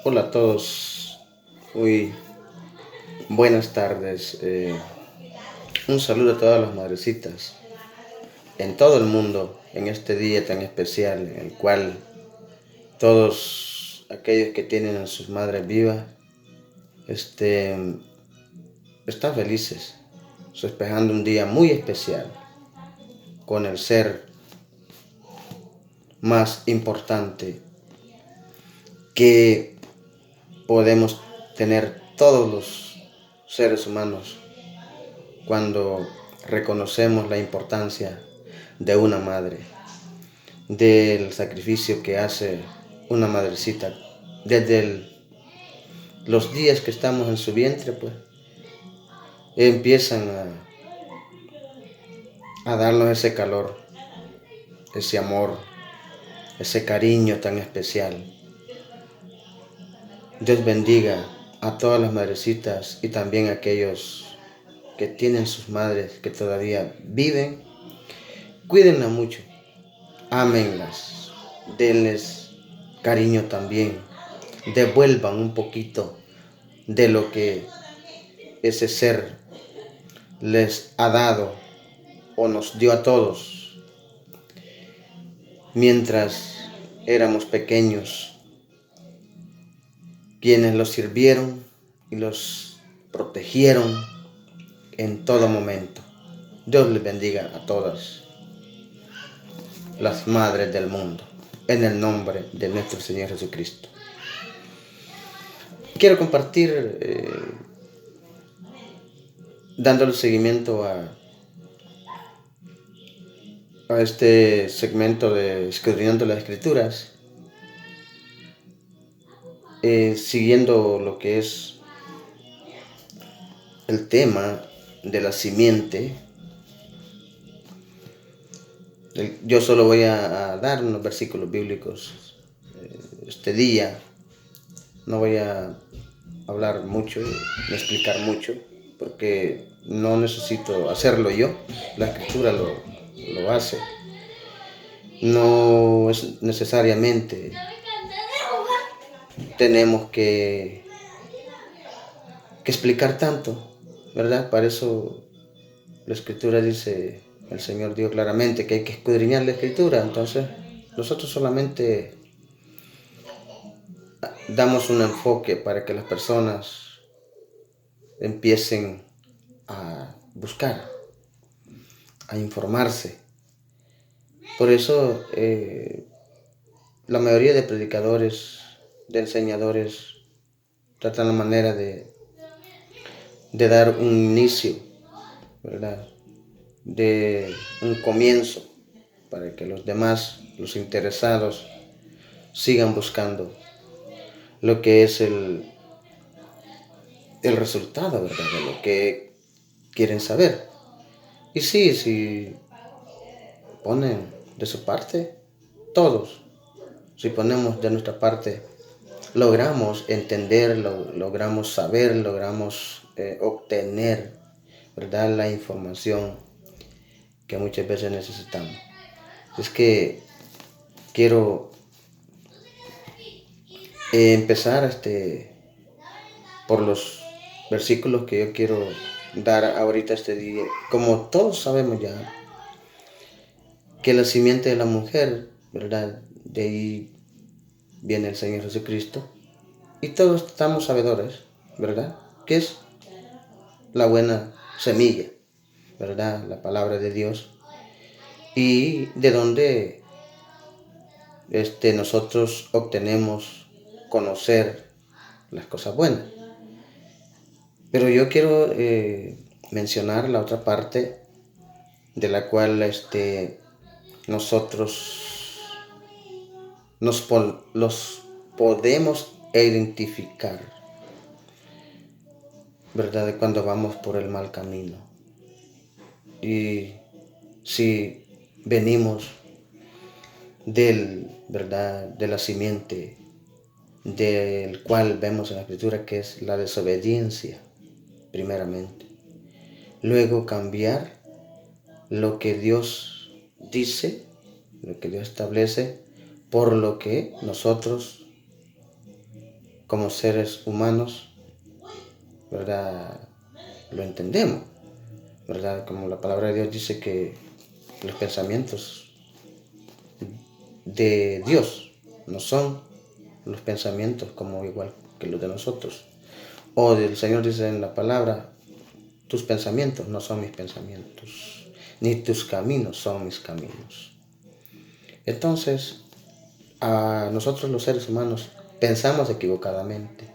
Hola a todos, muy buenas tardes. Un saludo a todas las madrecitas en todo el mundo en este día tan especial en el cual todos aquellos que tienen a sus madres vivas este, están felices, festejando un día muy especial con el ser más importante que podemos tener todos los seres humanos cuando reconocemos la importancia de una madre, del sacrificio que hace una madrecita desde los días que estamos en su vientre, pues empiezan a darnos ese calor, ese amor, ese cariño tan especial. Dios bendiga a todas las madrecitas y también a aquellos que tienen sus madres que todavía viven. Cuídenla mucho, ámenlas, denles cariño también, devuelvan un poquito de lo que ese ser les ha dado o nos dio a todos mientras éramos pequeños, quienes los sirvieron y los protegieron en todo momento. Dios les bendiga a todas las madres del mundo, en el nombre de nuestro Señor Jesucristo. Quiero compartir, dándole seguimiento a este segmento de Escudriñando las Escrituras, siguiendo lo que es el tema de la simiente. Yo solo voy a dar unos versículos bíblicos este día. No voy a hablar mucho ni explicar mucho porque no necesito hacerlo yo. La escritura lo hace. No es necesariamente tenemos que explicar tanto, ¿verdad? Para eso la escritura dice, el Señor dijo claramente que hay que escudriñar la escritura. Entonces nosotros solamente damos un enfoque para que las personas empiecen a buscar, a informarse. Por eso la mayoría de predicadores, de enseñadores, tratan la manera de dar un inicio, ¿verdad? De un comienzo para que los demás, los interesados, sigan buscando lo que es el resultado, ¿verdad? De lo que quieren saber. Y sí, si ponen de su parte, todos, si ponemos de nuestra parte, logramos entender, logramos saber, logramos obtener, ¿verdad? La información que muchas veces necesitamos. Es que quiero empezar por los versículos que yo quiero dar ahorita este día. Como todos sabemos ya, que la simiente de la mujer, ¿verdad? De ahí viene el Señor Jesucristo. Y todos estamos sabedores, ¿verdad? Que es la buena semilla, ¿verdad? La palabra de Dios. Y de donde nosotros obtenemos conocer las cosas buenas. Pero yo quiero mencionar la otra parte de la cual nosotros los podemos identificar, ¿verdad? De cuando vamos por el mal camino. Y si venimos ¿verdad? De la simiente del cual vemos en la escritura que es la desobediencia, primeramente. Luego cambiar lo que Dios dice, lo que Dios establece, por lo que nosotros como seres humanos, ¿verdad? Lo entendemos, ¿verdad? Como la palabra de Dios dice que los pensamientos de Dios no son los pensamientos como igual que los de nosotros. O el Señor dice en la palabra, tus pensamientos no son mis pensamientos, ni tus caminos son mis caminos. Entonces, a nosotros los seres humanos pensamos equivocadamente.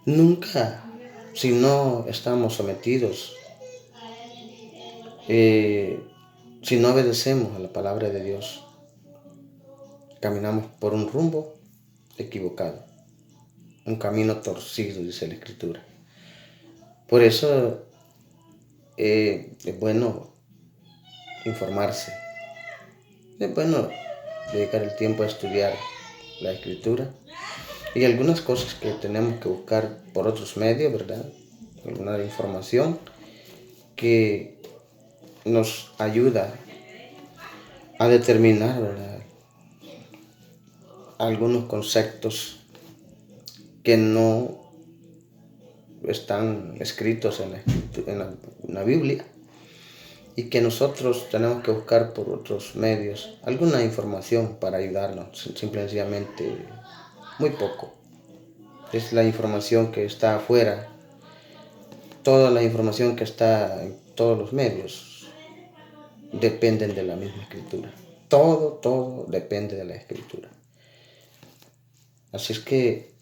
Nunca, si no estamos sometidos, si no obedecemos a la palabra de Dios, caminamos por un rumbo equivocado, un camino torcido, dice la Escritura. Por eso es bueno informarse, es bueno dedicar el tiempo a estudiar la Escritura y algunas cosas que tenemos que buscar por otros medios, ¿verdad? Alguna información que nos ayuda a determinar, ¿verdad?, algunos conceptos que no están escritos en la Biblia y que nosotros tenemos que buscar por otros medios alguna información para ayudarnos, simplemente muy poco. Es la información que está afuera, toda la información que está en todos los medios dependen de la misma Escritura. Todo depende de la Escritura. Así es que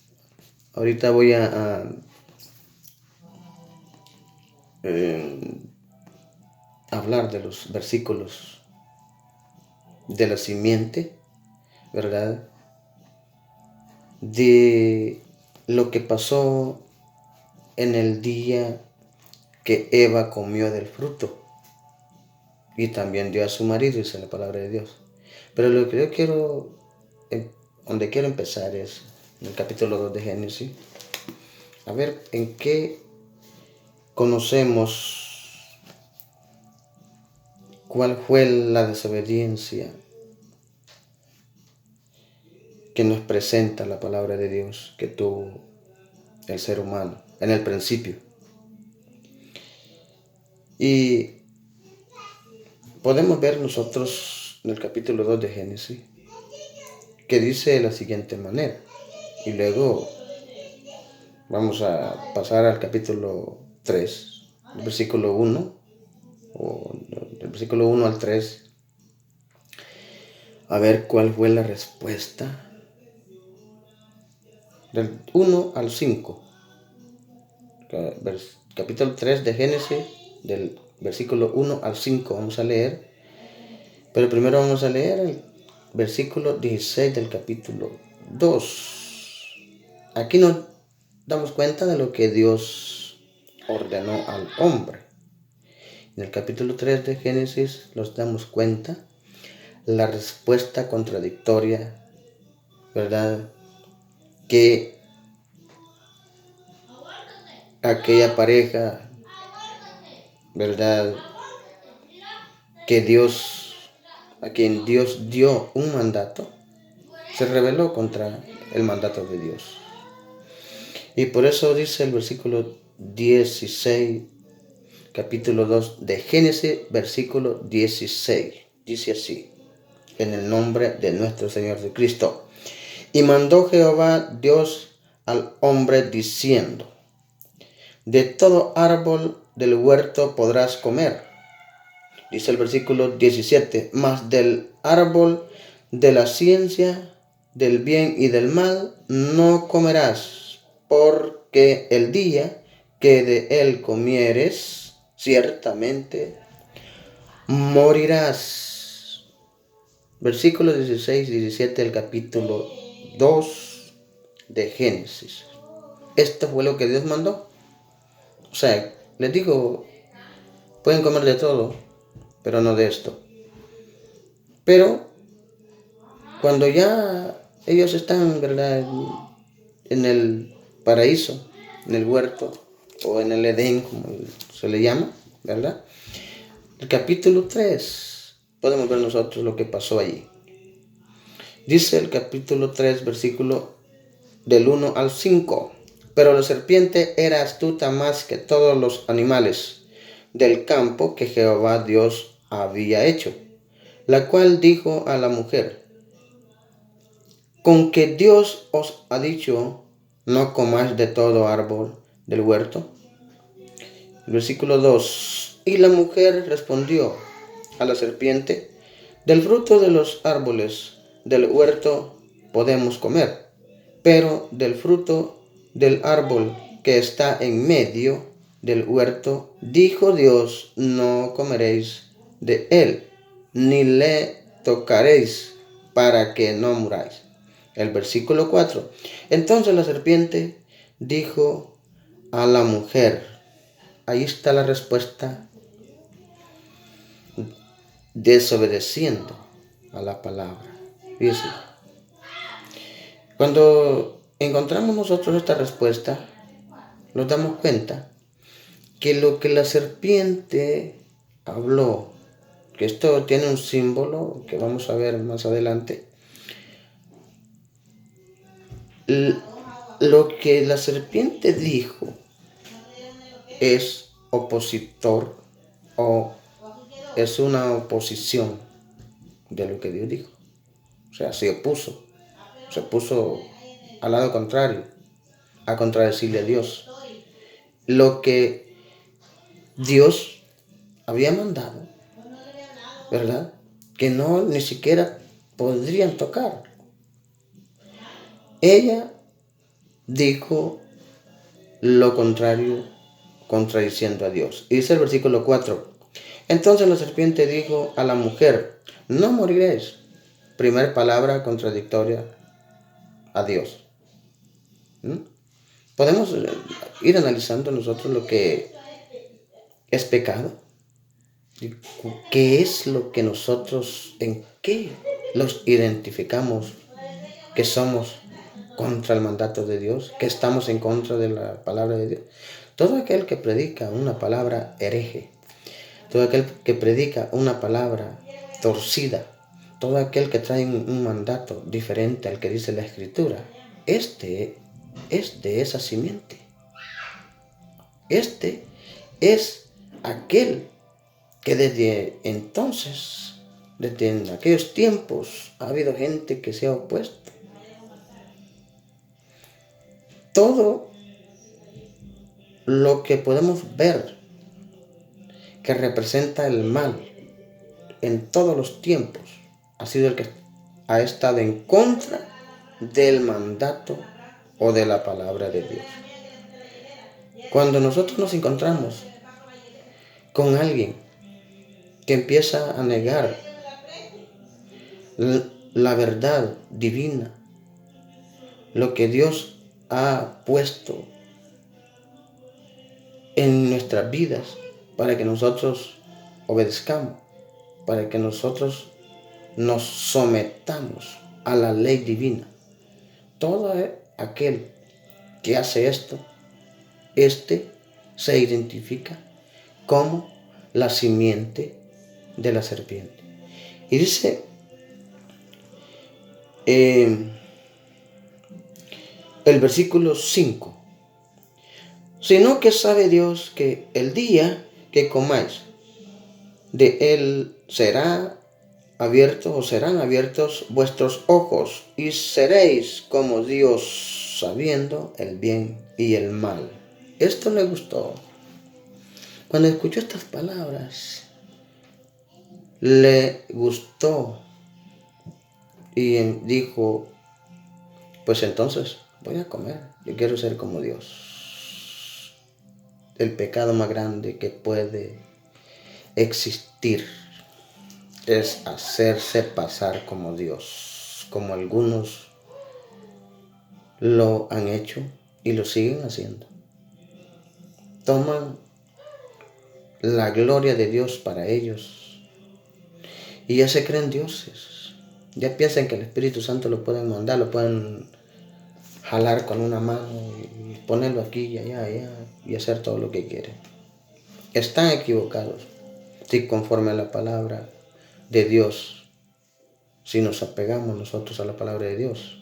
ahorita voy a hablar de los versículos de la simiente, ¿verdad? De lo que pasó en el día que Eva comió del fruto y también dio a su marido, dice la palabra de Dios. Pero lo que yo quiero, donde quiero empezar es en el capítulo 2 de Génesis, a ver en qué conocemos cuál fue la desobediencia que nos presenta la palabra de Dios que tuvo el ser humano en el principio. Y podemos ver nosotros en el capítulo 2 de Génesis que dice de la siguiente manera. Y luego vamos a pasar al capítulo 3, el versículo 1, o del versículo 1 al 3, a ver cuál fue la respuesta. Del 1 al 5, capítulo 3 de Génesis, del versículo 1 al 5 vamos a leer. Pero primero vamos a leer el versículo 16 del capítulo 2. Aquí nos damos cuenta de lo que Dios ordenó al hombre. En el capítulo 3 de Génesis nos damos cuenta la respuesta contradictoria, ¿verdad?, que aquella pareja, ¿verdad?, a quien Dios dio un mandato, se rebeló contra el mandato de Dios. Y por eso dice el versículo 16, capítulo 2 de Génesis, versículo 16. Dice así, en el nombre de nuestro Señor Jesucristo. Y mandó Jehová Dios al hombre diciendo, de todo árbol del huerto podrás comer. Dice el versículo 17, mas del árbol de la ciencia del bien y del mal no comerás, porque el día que de él comieres, ciertamente morirás. Versículos 16 y 17 del capítulo 2 de Génesis. Esto fue lo que Dios mandó. O sea, les digo, pueden comer de todo, pero no de esto. Pero cuando ya ellos están, ¿verdad?, en el paraíso, en el huerto o en el Edén, como se le llama, ¿verdad? El capítulo 3, podemos ver nosotros lo que pasó allí. Dice el capítulo 3, versículo del 1 al 5. Pero la serpiente era astuta más que todos los animales del campo que Jehová Dios había hecho, la cual dijo a la mujer: ¿con que Dios os ha dicho, no comáis de todo árbol del huerto? Versículo 2. Y la mujer respondió a la serpiente: del fruto de los árboles del huerto podemos comer, pero del fruto del árbol que está en medio del huerto, dijo Dios: no comeréis de él, ni le tocaréis, para que no muráis. El versículo 4. Entonces la serpiente dijo a la mujer, ahí está la respuesta, desobedeciendo a la palabra. Fíjense, cuando encontramos nosotros esta respuesta, nos damos cuenta que lo que la serpiente habló, que esto tiene un símbolo que vamos a ver más adelante, lo que la serpiente dijo es opositor o es una oposición de lo que Dios dijo. O sea, se puso al lado contrario, a contradecirle a Dios. Lo que Dios había mandado, ¿verdad? Que no ni siquiera podrían tocar. Ella dijo lo contrario, contradiciendo a Dios. Y dice el versículo 4. Entonces la serpiente dijo a la mujer: no moriréis. Primera palabra contradictoria a Dios. Podemos ir analizando nosotros lo que es pecado. ¿Qué es lo que nosotros, en qué los identificamos que somos contra el mandato de Dios, que estamos en contra de la palabra de Dios? Todo aquel que predica una palabra hereje, todo aquel que predica una palabra torcida, todo aquel que trae un mandato diferente al que dice la Escritura, este es de esa simiente. Este es aquel que desde entonces, desde en aquellos tiempos, ha habido gente que se ha opuesto. Todo lo que podemos ver que representa el mal en todos los tiempos ha sido el que ha estado en contra del mandato o de la palabra de Dios. Cuando nosotros nos encontramos con alguien que empieza a negar la verdad divina, lo que Dios ha puesto en nuestras vidas para que nosotros obedezcamos, para que nosotros nos sometamos a la ley divina. Todo aquel que hace esto, se identifica como la simiente de la serpiente. Y dice el versículo 5, sino que sabe Dios que el día que comáis de él serán abiertos vuestros ojos y seréis como Dios, sabiendo el bien y el mal. Esto le gustó. Cuando escuchó estas palabras, le gustó y dijo: pues entonces voy a comer, yo quiero ser como Dios. El pecado más grande que puede existir es hacerse pasar como Dios, como algunos lo han hecho y lo siguen haciendo. Toman la gloria de Dios para ellos y ya se creen dioses. Ya piensan que el Espíritu Santo lo pueden mandar, lo pueden jalar con una mano y ponerlo aquí y allá y hacer todo lo que quieren. Están equivocados. Si conforme a la palabra de Dios, si nos apegamos nosotros a la palabra de Dios,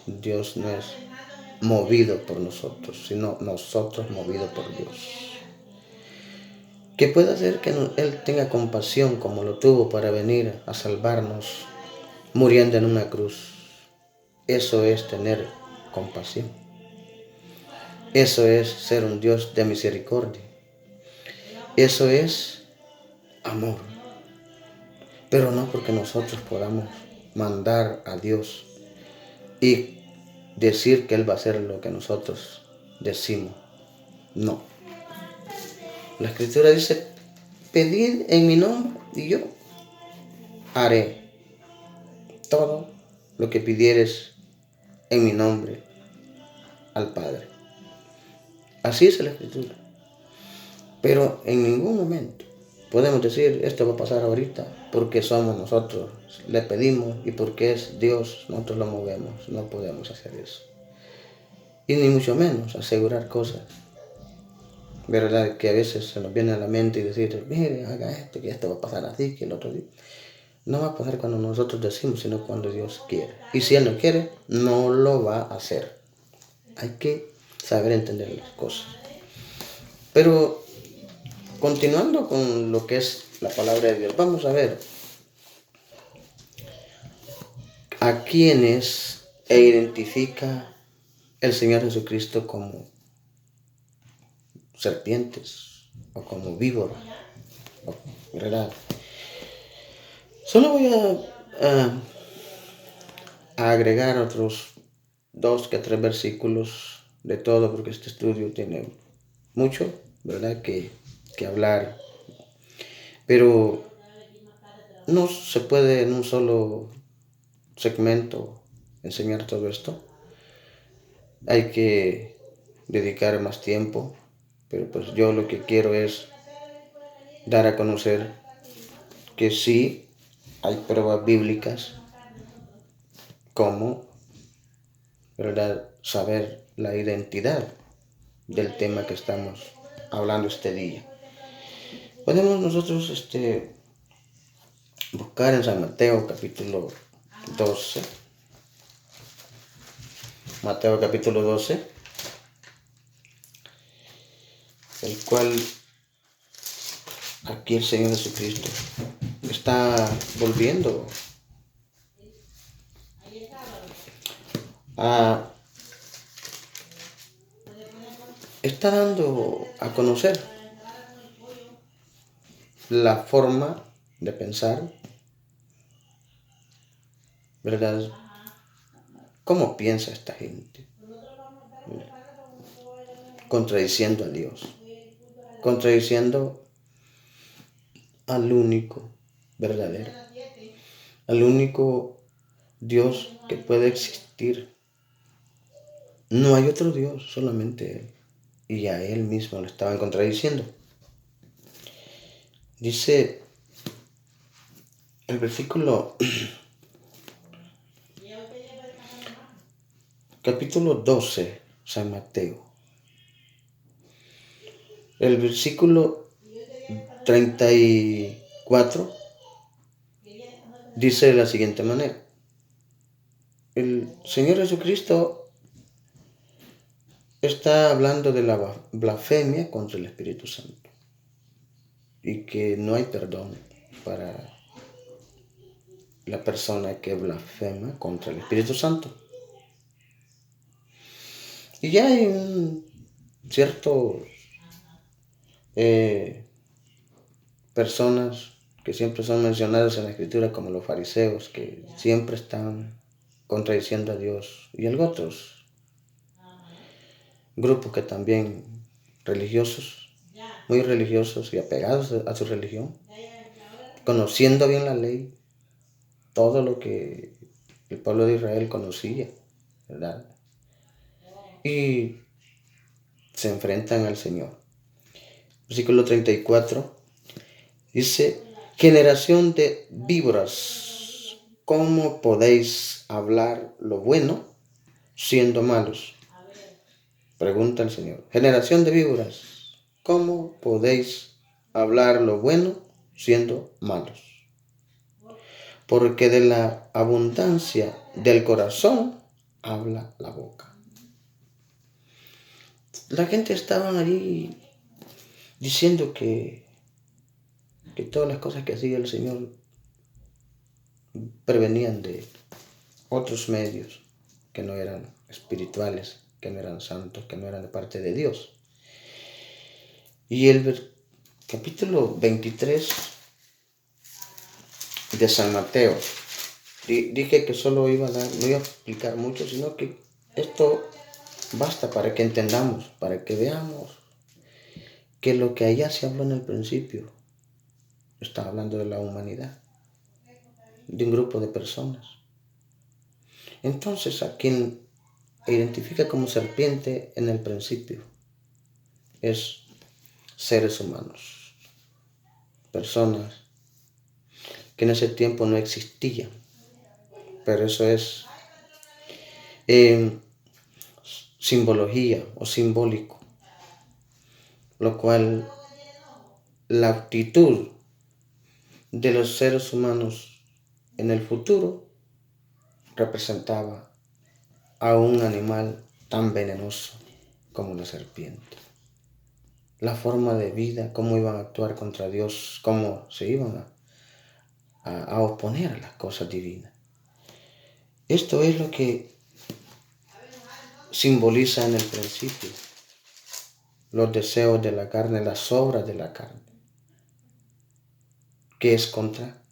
Dios no es movido por nosotros, sino nosotros movidos por Dios. Que pueda ser que Él tenga compasión como lo tuvo para venir a salvarnos muriendo en una cruz. Eso es tener compasión. Eso es ser un Dios de misericordia. Eso es amor. Pero no porque nosotros podamos mandar a Dios y decir que Él va a hacer lo que nosotros decimos. No. La Escritura dice, pedid en mi nombre y yo haré todo lo que pidieres en mi nombre al Padre. Así es la Escritura. Pero en ningún momento podemos decir, esto va a pasar ahorita, porque somos nosotros, le pedimos y porque es Dios, nosotros lo movemos. No podemos hacer eso. Y ni mucho menos asegurar cosas, ¿verdad? Que a veces se nos viene a la mente y decir, mire, haga esto, que esto va a pasar así, que el otro día. No va a pasar cuando nosotros decimos, sino cuando Dios quiere. Y si Él no quiere, no lo va a hacer. Hay que saber entender las cosas. Pero continuando con lo que es la palabra de Dios, vamos a ver a quienes identifica el Señor Jesucristo como serpientes o como víboras, ¿verdad? Solo voy a agregar otros 2 que 3 versículos de todo, porque este estudio tiene mucho, ¿verdad? Que hablar. Pero no se puede en un solo segmento enseñar todo esto. Hay que dedicar más tiempo, pero pues yo lo que quiero es dar a conocer que sí hay pruebas bíblicas como, ¿verdad?, saber la identidad del tema que estamos hablando este día. Podemos nosotros buscar en San Mateo capítulo 12. Mateo capítulo 12, el cual aquí el Señor Jesucristo está volviendo está dando a conocer la forma de pensar, ¿verdad? ¿Cómo piensa esta gente? Contradiciendo a Dios, contradiciendo al único verdadero, al único Dios que puede existir. No hay otro Dios, solamente Él. Y a Él mismo lo estaban contradiciendo. Dice el versículo capítulo 12, San Mateo. El versículo 34 dice de la siguiente manera. El Señor Jesucristo está hablando de la blasfemia contra el Espíritu Santo y que no hay perdón para la persona que blasfema contra el Espíritu Santo. Y ya hay ciertos personas que siempre son mencionadas en la Escritura como los fariseos, que siempre están contradiciendo a Dios, y otros grupos que también religiosos, muy religiosos y apegados a su religión, conociendo bien la ley, todo lo que el pueblo de Israel conocía, ¿verdad? Y se enfrentan al Señor. Versículo 34 dice, generación de víboras, ¿cómo podéis hablar lo bueno siendo malos? Pregunta el Señor. Generación de víboras, ¿cómo podéis hablar lo bueno siendo malos? Porque de la abundancia del corazón habla la boca. la gente estaba allí diciendo que todas las cosas que hacía el Señor prevenían de otros medios que no eran espirituales, que no eran santos, que no eran de parte de Dios. Y el capítulo 23 de San Mateo, dije que solo iba a dar, no iba a explicar mucho, sino que esto basta para que entendamos, para que veamos que lo que allá se habló en el principio está hablando de la humanidad, de un grupo de personas. Entonces, a quien identifica como serpiente en el principio es seres humanos, personas que en ese tiempo no existían, pero eso es simbología o simbólico, lo cual la actitud de los seres humanos en el futuro representaba a un animal tan venenoso como la serpiente. La forma de vida, cómo iban a actuar contra Dios, cómo se iban a oponer a las cosas divinas. Esto es lo que simboliza en el principio los deseos de la carne, las obras de la carne, que es contra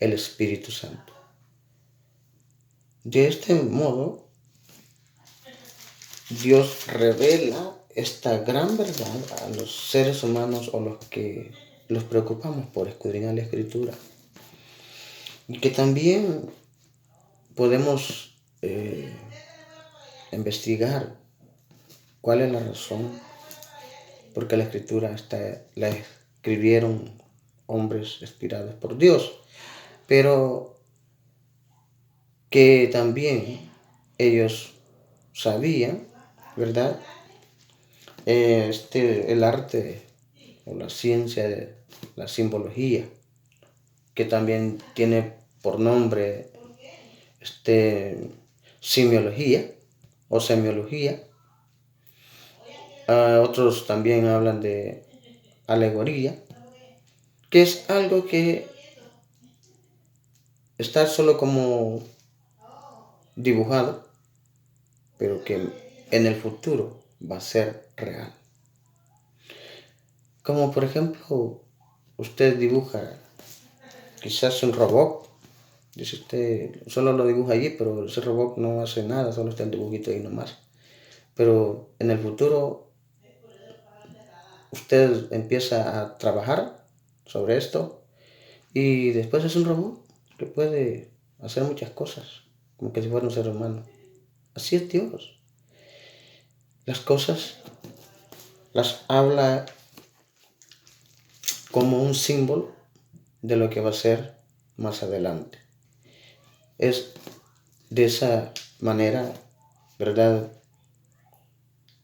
el Espíritu Santo. De este modo, Dios revela esta gran verdad a los seres humanos o los que los preocupamos por escudriñar la Escritura. Y que también podemos investigar cuál es la razón porque la Escritura la escribieron hombres inspirados por Dios, pero que también ellos sabían, ¿verdad? El arte o la ciencia de la simbología, que también tiene por nombre simiología o semiología. Otros también hablan de alegoría, que es algo que está solo como dibujado, pero que en el futuro va a ser real. Como por ejemplo, usted dibuja quizás un robot, dice usted, solo lo dibuja allí, pero ese robot no hace nada, solo está el dibujito ahí nomás. Pero en el futuro usted empieza a trabajar sobre esto y después es un robot que puede hacer muchas cosas, como que si fuera un ser humano. Así es Dios. Las cosas las habla como un símbolo de lo que va a ser más adelante. Es de esa manera, ¿verdad?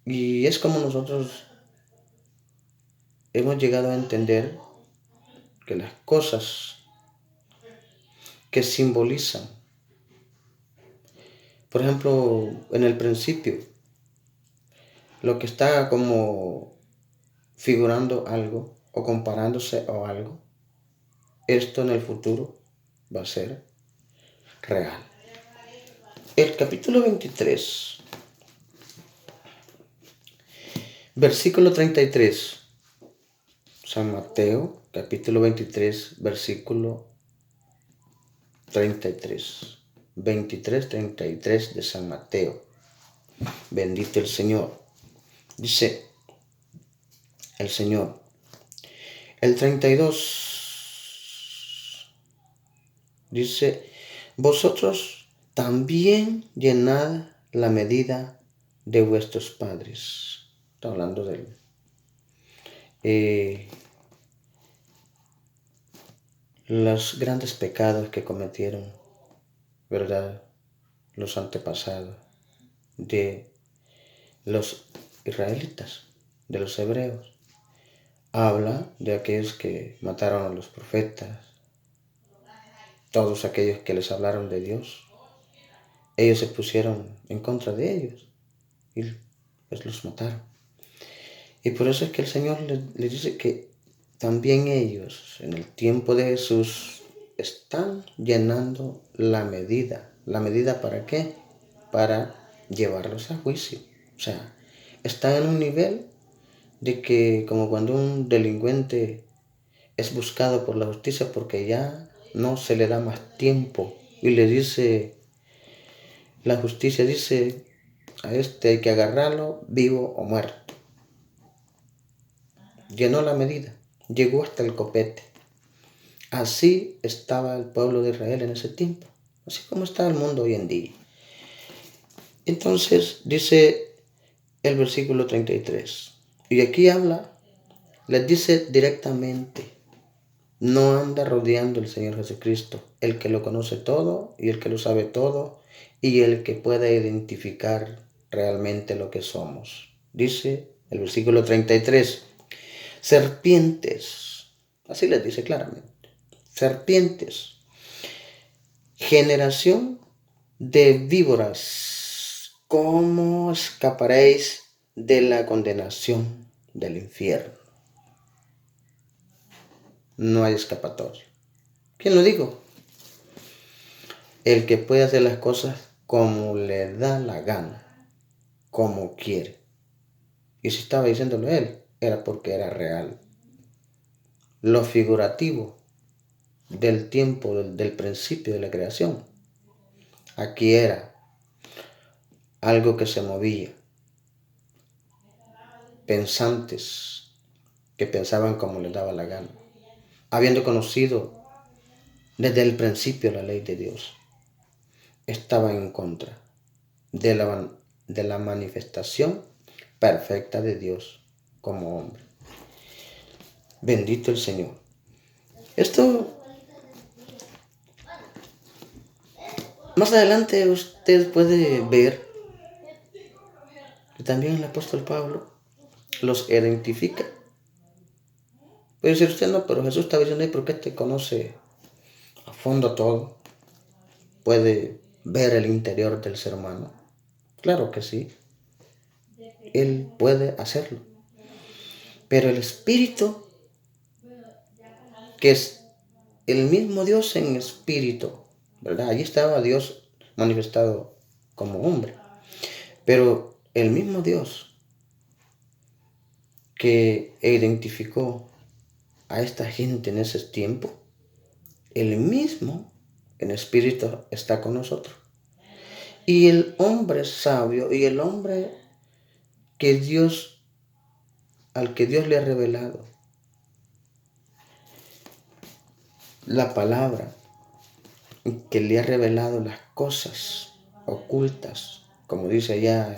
Y es como nosotros hemos llegado a entender que las cosas que simbolizan, por ejemplo, en el principio, lo que está como figurando algo o comparándose a algo, esto en el futuro va a ser real. El capítulo 23, versículo 33, San Mateo, capítulo 23, versículo 33. 23, 33 de San Mateo. Bendito el Señor. Dice el Señor. El 32 dice, vosotros también llenad la medida de vuestros padres. Está hablando de los grandes pecados que cometieron, ¿verdad? Los antepasados de los israelitas, de los hebreos. Habla de aquellos que mataron a los profetas, todos aquellos que les hablaron de Dios. Ellos se pusieron en contra de ellos y pues los mataron. Y por eso es que el Señor les dice que también ellos, en el tiempo de Jesús, están llenando la medida. ¿La medida para qué? Para llevarlos a juicio. O sea, están en un nivel de que como cuando un delincuente es buscado por la justicia porque ya no se le da más tiempo y le dice, la justicia dice, a este hay que agarrarlo vivo o muerto. Llenó la medida, llegó hasta el copete. Así estaba el pueblo de Israel en ese tiempo, así como está el mundo hoy en día. Entonces dice el versículo 33, y aquí habla, les dice directamente, no anda rodeando el Señor Jesucristo, el que lo conoce todo y el que lo sabe todo y el que puede identificar realmente lo que somos. Dice el versículo 33, serpientes, así les dice claramente, serpientes, generación de víboras, ¿cómo escaparéis de la condenación del infierno? No hay escapatoria. ¿Quién lo dijo? El que puede hacer las cosas como le da la gana, como quiere. Y si estaba diciéndolo él, era porque era real. Lo figurativo del tiempo, del principio de la creación, aquí era algo que se movía. Pensantes que pensaban como les daba la gana, habiendo conocido desde el principio la ley de Dios, estaban en contra de la manifestación perfecta de Dios como hombre. Bendito el Señor. Esto, más adelante usted puede ver que también el apóstol Pablo los identifica. Puede decir usted, no, pero Jesús está diciendo, ¿por qué te conoce a fondo todo? Puede ver el interior del ser humano. Claro que sí, Él puede hacerlo. Pero el Espíritu, que es el mismo Dios en espíritu, ¿verdad? Allí estaba Dios manifestado como hombre. Pero el mismo Dios que identificó a esta gente en ese tiempo, el mismo en espíritu está con nosotros. Y el hombre sabio y el hombre que Dios, al que Dios le ha revelado la palabra, que le ha revelado las cosas ocultas, como dice allá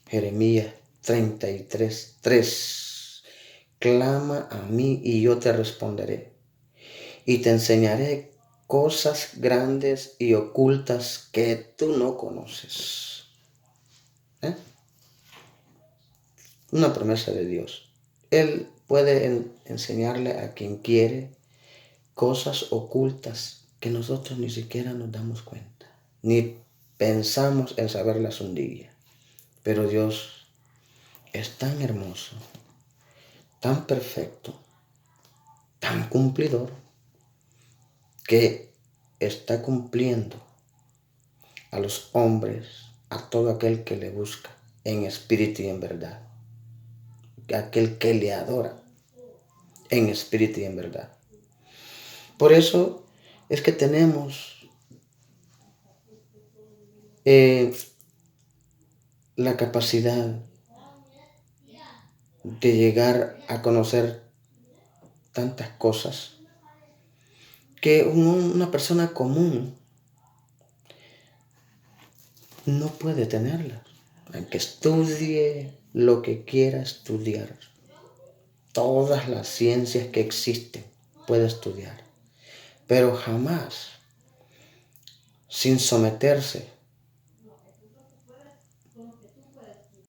Jeremías 33:3, clama a mí y yo te responderé y te enseñaré cosas grandes y ocultas que tú no conoces. Una promesa de Dios. Él puede enseñarle a quien quiere cosas ocultas que nosotros ni siquiera nos damos cuenta, ni pensamos en saberlas un día. Pero Dios es tan hermoso, tan perfecto, tan cumplidor, que está cumpliendo a los hombres, a todo aquel que le busca en espíritu y en verdad, aquel que le adora en espíritu y en verdad. Por eso es que tenemos la capacidad de llegar a conocer tantas cosas que una persona común no puede tenerlas, aunque estudie lo que quiera estudiar. Todas las ciencias que existen puede estudiar, pero jamás sin someterse